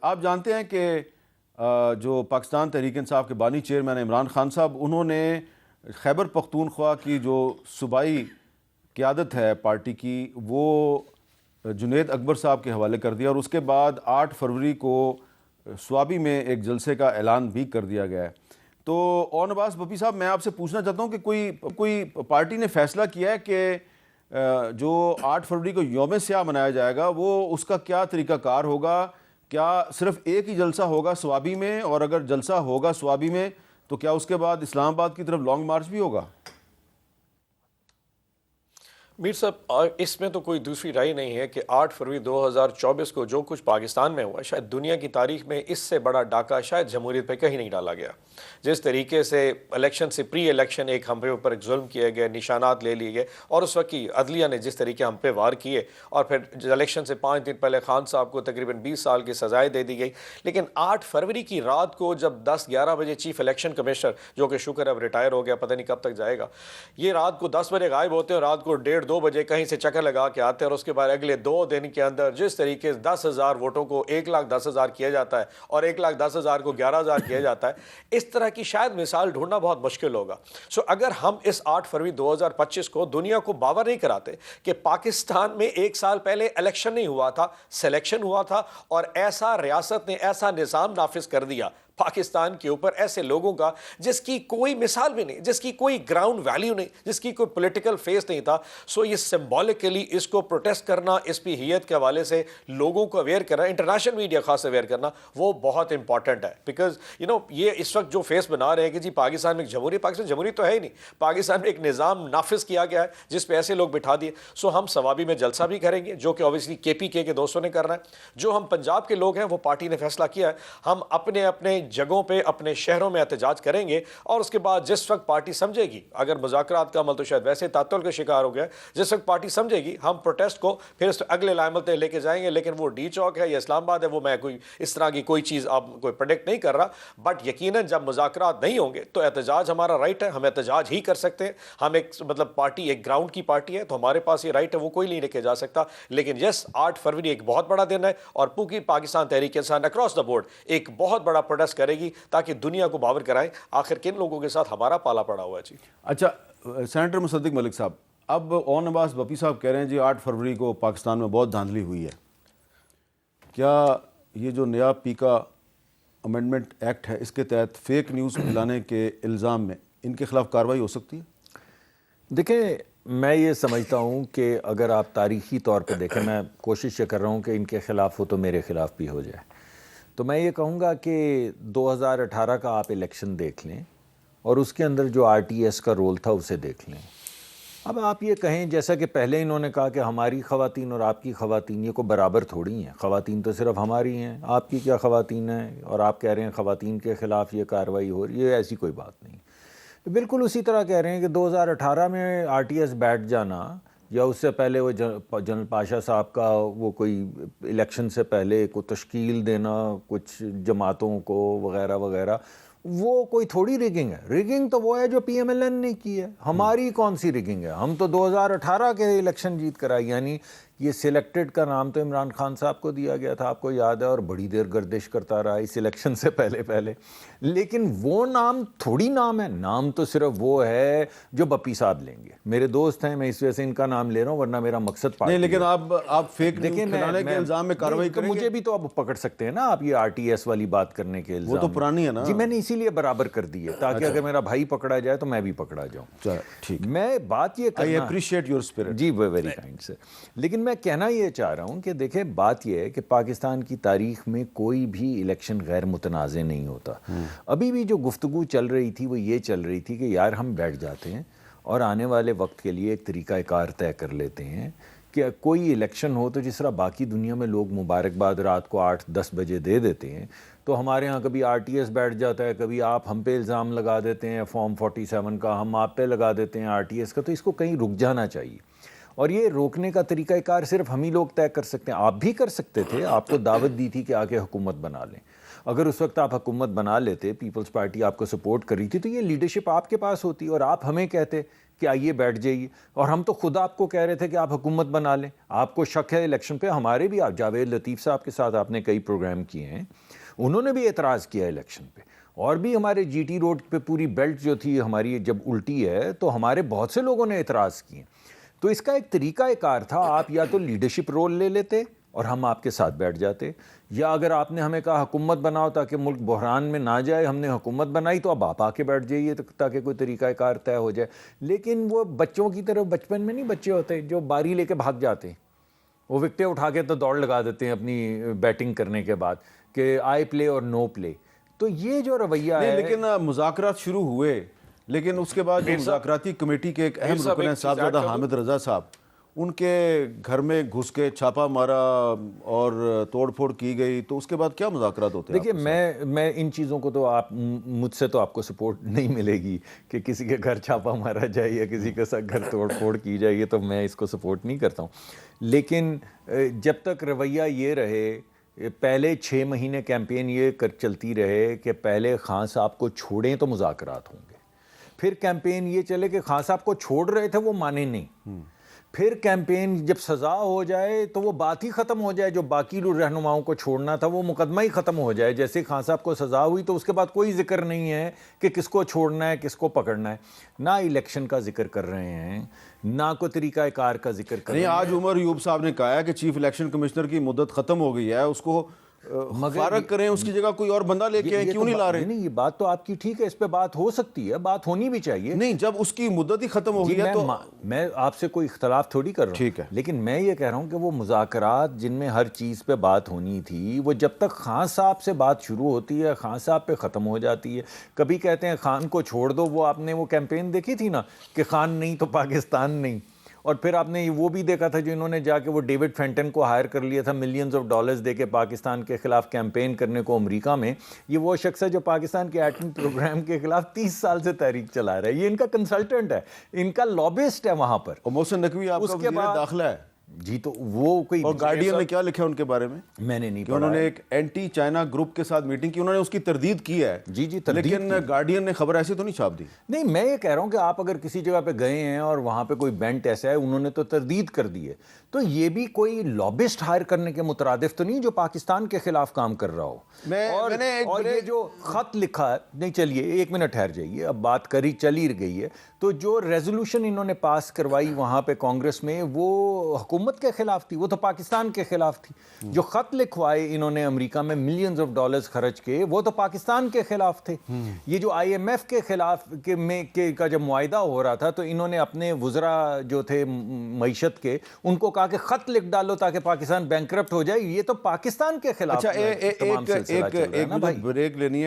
آپ جانتے ہیں کہ جو پاکستان تحریک انصاف کے بانی چیئرمین عمران خان صاحب، انہوں نے خیبر پختونخوا کی جو صوبائی قیادت ہے پارٹی کی، وہ جنید اکبر صاحب کے حوالے کر دیا، اور اس کے بعد 8 فروری کو سوابی میں ایک جلسے کا اعلان بھی کر دیا گیا ہے۔ تو اور نواز بپی صاحب، میں آپ سے پوچھنا چاہتا ہوں کہ کوئی پارٹی نے فیصلہ کیا ہے کہ جو 8 فروری کو یوم سیاہ منایا جائے گا، وہ اس کا کیا طریقہ کار ہوگا؟ کیا صرف ایک ہی جلسہ ہوگا سوابی میں، اور اگر جلسہ ہوگا سوابی میں تو کیا اس کے بعد اسلام آباد کی طرف لانگ مارچ بھی ہوگا؟ میر صاحب، اس میں تو کوئی دوسری رائے نہیں ہے کہ 8 فروری 2024 کو جو کچھ پاکستان میں ہوا، شاید دنیا کی تاریخ میں اس سے بڑا ڈاکہ شاید جمہوریت پہ کہیں نہیں ڈالا گیا۔ جس طریقے سے الیکشن سے پری الیکشن ایک ہم پہ اوپر ایک ظلم کیے گئے، نشانات لے لیے گئے، اور اس وقت کی عدلیہ نے جس طریقے ہم پہ وار کیے، اور پھر الیکشن سے 5 دن پہلے خان صاحب کو تقریباً 20 سال کی سزائیں دے دی گئی۔ لیکن 8 فروری کی رات کو جب 10-11 بجے چیف الیکشن کمشنر، جو کہ شکر اب ریٹائر ہو گیا، پتہ نہیں کب تک جائے گا، یہ رات کو 10 بجے غائب ہوتے ہیں، اور رات کو 1:30-2 بجے کہیں سے چکر لگا کے آتے ہیں، اور اس کے بعد اگلے 2 دن کے اندر جس طریقے سے 10,000 ووٹوں کو 1,10,000 کیا جاتا ہے، اور 1,10,000 کو 11,000 کیا جاتا ہے، اس طرح کی شاید مثال ڈھونڈنا بہت مشکل ہوگا۔ اگر ہم اس 8 فروری 2025 کو دنیا کو باور نہیں کراتے کہ پاکستان میں 1 سال پہلے الیکشن نہیں ہوا تھا، سلیکشن ہوا تھا، اور ایسا ریاست نے ایسا نظام نافذ کر دیا پاکستان کے اوپر ایسے لوگوں کا جس کی کوئی مثال بھی نہیں، جس کی کوئی گراؤنڈ ویلیو نہیں، جس کی کوئی پولیٹیکل فیس نہیں تھا، یہ سمبولکلی اس کو پروٹیسٹ کرنا، اس پہ حیت کے حوالے سے لوگوں کو اویئر کرنا، انٹرنیشنل میڈیا خاص اویئر کرنا، وہ بہت امپورٹنٹ ہے۔ بیکاز یہ اس وقت جو فیس بنا رہے ہیں کہ جی پاکستان میں جمہوری، پاکستان جمہوری تو ہے ہی نہیں، پاکستان میں ایک نظام نافذ کیا گیا ہے جس پہ ایسے لوگ بٹھا دیے۔ ہم سوابی میں جلسہ بھی کریں گے، جو کہ اوبیسلی KPK کے دوستوں نے کرنا ہے۔ جو ہم پنجاب کے لوگ ہیں، وہ پارٹی نے فیصلہ کیا ہے، ہم اپنے اپنے جگہوں پہ اپنے شہروں میں احتجاج کریں گے، اور اس کے بعد جس وقت پارٹی سمجھے گی، اگر مذاکرات کا عمل تو شاید ویسے تعطل کا شکار ہو گیا، جس وقت پارٹی سمجھے گی، ہم پروٹیسٹ کو پھر اس اگلے عمل تک لے کے جائیں گے۔ لیکن وہ ڈی چوک ہے یا اسلام آباد ہے، وہ میں کوئی اس طرح کی کوئی چیز آپ کوئی پریڈکٹ نہیں کر رہا، بٹ یقیناً جب مذاکرات نہیں ہوں گے تو احتجاج ہمارا رائٹ ہے، ہم احتجاج ہی کر سکتے ہیں۔ ہم ایک پارٹی، ایک گراؤنڈ کی پارٹی ہے، تو ہمارے پاس یہ رائٹ ہے، وہ کوئی نہیں لے کے جا سکتا۔ لیکن 8 فروری ایک بہت بڑا دن ہے، اور پوری Pakistan Tehreek Insaf across the board ایک بہت بڑا پروٹیسٹ کرے گی، تاکہ دنیا کو باور کرائیں آخر کن لوگوں کے ساتھ ہمارا پالا پڑا ہوا ہے۔ جی اچھا، سینیٹر مصدق ملک صاحب، اب اور نواز بپی صاحب کہہ رہے ہیں جی 8 فروری کو پاکستان میں بہت دھاندلی ہوئی ہے، کیا یہ جو نیا پیکا امینڈمنٹ ایکٹ ہے، اس کے تحت فیک نیوز پھیلانے کے الزام میں ان کے خلاف کارروائی ہو سکتی ہے؟ دیکھیں، میں یہ سمجھتا ہوں کہ اگر آپ تاریخی طور پہ دیکھیں، میں کوشش یہ کر رہا ہوں کہ ان کے خلاف ہو تو میرے خلاف بھی ہو جائے، تو میں یہ کہوں گا کہ 2018 کا آپ الیکشن دیکھ لیں، اور اس کے اندر جو RTS کا رول تھا اسے دیکھ لیں۔ اب آپ یہ کہیں، جیسا کہ پہلے انہوں نے کہا کہ ہماری خواتین اور آپ کی خواتین یہ کوئی برابر تھوڑی ہیں، خواتین تو صرف ہماری ہیں، آپ کی کیا خواتین ہیں، اور آپ کہہ رہے ہیں خواتین کے خلاف یہ کارروائی ہو رہی ہے، ایسی کوئی بات نہیں۔ بالکل اسی طرح کہہ رہے ہیں کہ 2018 میں RTS بیٹھ جانا، یا اس سے پہلے وہ جنرل پاشا صاحب کا وہ کوئی الیکشن سے پہلے کوئی تشکیل دینا کچھ جماعتوں کو وغیرہ وغیرہ، وہ کوئی تھوڑی ریگنگ ہے۔ ریگنگ تو وہ ہے جو PMLN نے کی ہے، ہماری کون سی ریگنگ ہے؟ ہم تو 2018 کے الیکشن جیت کر آئے، یعنی یہ سلیکٹڈ کا نام تو عمران خان صاحب کو دیا گیا تھا، آپ کو یاد ہے، اور بڑی دیر گردش کرتا رہا اس الیکشن سے پہلے، لیکن وہ نام تھوڑی نام ہے، نام تو صرف وہ ہے جو بپی صاحب لیں گے۔ میرے دوست ہیں، میں اس وجہ سے ان کا نام لے رہا ہوں، ورنہ میرا مقصد پارٹی نہیں، لیکن آپ فیک نیوز پھیلانے کے الزام میں کارروائی کریں گے؟ مجھے بھی تو اب پکڑ سکتے ہیں نا آپ، یہ RTS والی بات کرنے کے الزام، وہ تو پرانی ہے نا۔ جی میں نے اسی لیے برابر کر دی ہے، تاکہ اگر میرا بھائی پکڑا جائے تو میں بھی پکڑا جاؤں۔ ٹھیک، میں بات یہ کرنا، I appreciate your spirit۔ جی ویری کائنڈ سے، لیکن میں کہنا یہ چاہ رہا ہوں کہ دیکھیں، بات یہ ہے کہ پاکستان کی تاریخ میں کوئی بھی الیکشن غیر متنازع نہیں ہوتا۔ ابھی بھی جو گفتگو چل رہی تھی وہ یہ چل رہی تھی کہ یار ہم بیٹھ جاتے ہیں اور آنے والے وقت کے لیے ایک طریقہ کار طے کر لیتے ہیں کہ کوئی الیکشن ہو تو جس طرح باقی دنیا میں لوگ مبارکباد رات کو 8-10 بجے دے دیتے ہیں، تو ہمارے ہاں کبھی RTS بیٹھ جاتا ہے، کبھی آپ ہم پہ الزام لگا دیتے ہیں فارم 47 کا، ہم آپ پہ لگا دیتے ہیں RTS کا، تو اس کو کہیں رک جانا چاہیے۔ اور یہ روکنے کا طریقہ کار صرف ہم ہی لوگ طے کر سکتے ہیں۔ آپ بھی کر سکتے تھے، آپ کو دعوت دی تھی کہ آکے حکومت بنا لیں، اگر اس وقت آپ حکومت بنا لیتے، پیپلز پارٹی آپ کو سپورٹ کر رہی تھی، تو یہ لیڈرشپ آپ کے پاس ہوتی، اور آپ ہمیں کہتے کہ آئیے بیٹھ جائیے. اور ہم تو خود آپ کو کہہ رہے تھے کہ آپ حکومت بنا لیں. آپ کو شک ہے الیکشن پہ, ہمارے بھی, آپ جاوید لطیف صاحب کے ساتھ آپ نے کئی پروگرام کیے ہیں, انہوں نے بھی اعتراض کیا الیکشن پہ. اور بھی ہمارے جی ٹی روڈ پہ پوری بیلٹ جو تھی ہماری جب الٹی ہے تو ہمارے بہت سے لوگوں نے اعتراض کیے. تو اس کا ایک طریقہ کار تھا, آپ یا تو لیڈرشپ رول لے لیتے اور ہم آپ کے ساتھ بیٹھ جاتے, یا اگر آپ نے ہمیں کہا حکومت بناؤ تاکہ ملک بحران میں نہ جائے, ہم نے حکومت بنائی تو اب آپ آ کے بیٹھ جائیے تاکہ کوئی طریقہ کار طے ہو جائے. لیکن وہ بچوں کی طرح, بچپن میں نہیں بچے ہوتے جو باری لے کے بھاگ جاتے ہیں, وہ وکٹیں اٹھا کے تو دوڑ لگا دیتے ہیں اپنی بیٹنگ کرنے کے بعد کہ آئی پلے اور نو پلے. تو یہ جو رویہ ہے, لیکن مذاکرات شروع ہوئے, لیکن اس کے بعد جو مذاکراتی کمیٹی کے ایک اہم رکن ہیں صاحبزادہ حامد رضا صاحب, ان کے گھر میں گھس کے چھاپا مارا اور توڑ پھوڑ کی گئی, تو اس کے بعد کیا مذاکرات ہوتے ہیں؟ دیکھیے میں ان چیزوں کو تو آپ مجھ سے تو آپ کو سپورٹ نہیں ملے گی کہ کسی کے گھر چھاپا مارا جائے یا کسی کے ساتھ گھر توڑ پھوڑ کی جائے, یہ تو میں اس کو سپورٹ نہیں کرتا ہوں. لیکن جب تک رویہ یہ رہے, پہلے 6 مہینے کیمپین یہ چلتی رہے کہ پہلے خان صاحب کو چھوڑیں تو مذاکرات ہوں گے, پھر کیمپین یہ چلے کہ خان صاحب کو چھوڑ رہے تھے وہ مانے نہیں, پھر کیمپین جب سزا ہو جائے تو وہ بات ہی ختم ہو جائے, جو باقی رہنماؤں کو چھوڑنا تھا وہ مقدمہ ہی ختم ہو جائے. جیسے خان صاحب کو سزا ہوئی تو اس کے بعد کوئی ذکر نہیں ہے کہ کس کو چھوڑنا ہے کس کو پکڑنا ہے, نہ الیکشن کا ذکر کر رہے ہیں نہ کوئی طریقہ کار کا ذکر کر رہے ہیں. آج عمر ایوب صاحب نے کہا ہے کہ چیف الیکشن کمشنر کی مدت ختم ہو گئی ہے, اس کو فارغ کریں, اس کی جگہ کوئی اور بندہ لے کے آئیں, کیوں نہیں لا رہے؟ نہیں, یہ بات تو آپ کی ٹھیک ہے, اس پہ بات ہو سکتی ہے, بات ہونی بھی چاہیے. نہیں, جب اس کی مدت ہی ختم ہو گئی ہے تو میں آپ سے کوئی اختلاف تھوڑی کر رہا ہوں, ٹھیک ہے, لیکن میں یہ کہہ رہا ہوں کہ وہ مذاکرات جن میں ہر چیز پہ بات ہونی تھی, وہ جب تک خان صاحب سے بات شروع ہوتی ہے خان صاحب پہ ختم ہو جاتی ہے. کبھی کہتے ہیں خان کو چھوڑ دو, وہ آپ نے وہ کیمپین دیکھی تھی نا کہ خان نہیں تو پاکستان نہیں, اور پھر آپ نے وہ بھی دیکھا تھا جو انہوں نے جا کے وہ ڈیوڈ فینٹن کو ہائر کر لیا تھا ملینز آف ڈالرز دے کے پاکستان کے خلاف کیمپین کرنے کو امریکہ میں. یہ وہ شخص ہے جو پاکستان کے ایٹمی پروگرام کے خلاف 30 سال سے تحریک چلا رہا ہے, یہ ان کا کنسلٹنٹ ہے, ان کا لابسٹ ہے وہاں پر. اور محسن نقوی آپ کا وزیر داخلہ ہے. جی, تو وہ کوئی, اور گارڈین نے کیا لکھا ان کے بارے میں؟ میں نے نہیں پڑھا. انہوں نے ایک اینٹی چائنا گروپ کے ساتھ میٹنگ کی, انہوں نے اس کی تردید کی ہے. جی, لیکن گارڈین نے خبر ایسی تو نہیں چھاپ دی. نہیں, میں یہ کہہ رہا ہوں کہ آپ اگر کسی جگہ پہ گئے ہیں اور وہاں پہ کوئی بینٹ ایسا ہے, انہوں نے تو تردید کر دی ہے, تو یہ بھی کوئی لابسٹ ہائر کرنے کے مترادف تو نہیں جو پاکستان کے خلاف کام کر رہا ہو. اور یہ جو خط لکھا ہے, نہیں چلیے 1 منٹ ٹھہر جائیے, اب بات کری چل ہی گئی ہے, تو جو ریزولوشن انہوں نے پاس کروائی وہاں پہ کانگریس میں, وہ حکومت کے خلاف تھی, وہ تو پاکستان کے خلاف تھی. جو خط لکھوائے انہوں نے امریکہ میں ملینز آف ڈالرز خرچ کے, وہ تو پاکستان کے خلاف تھے. یہ جو آئی ایم ایف کے خلاف کا جب معاہدہ ہو رہا تھا تو انہوں نے اپنے وزراء جو تھے معیشت کے, ان کو کہا کہ خط لکھ ڈالو تاکہ پاکستان بینکرپٹ ہو جائے. یہ تو پاکستان کے خلاف. اچھا, ایک بریک لینی ہے.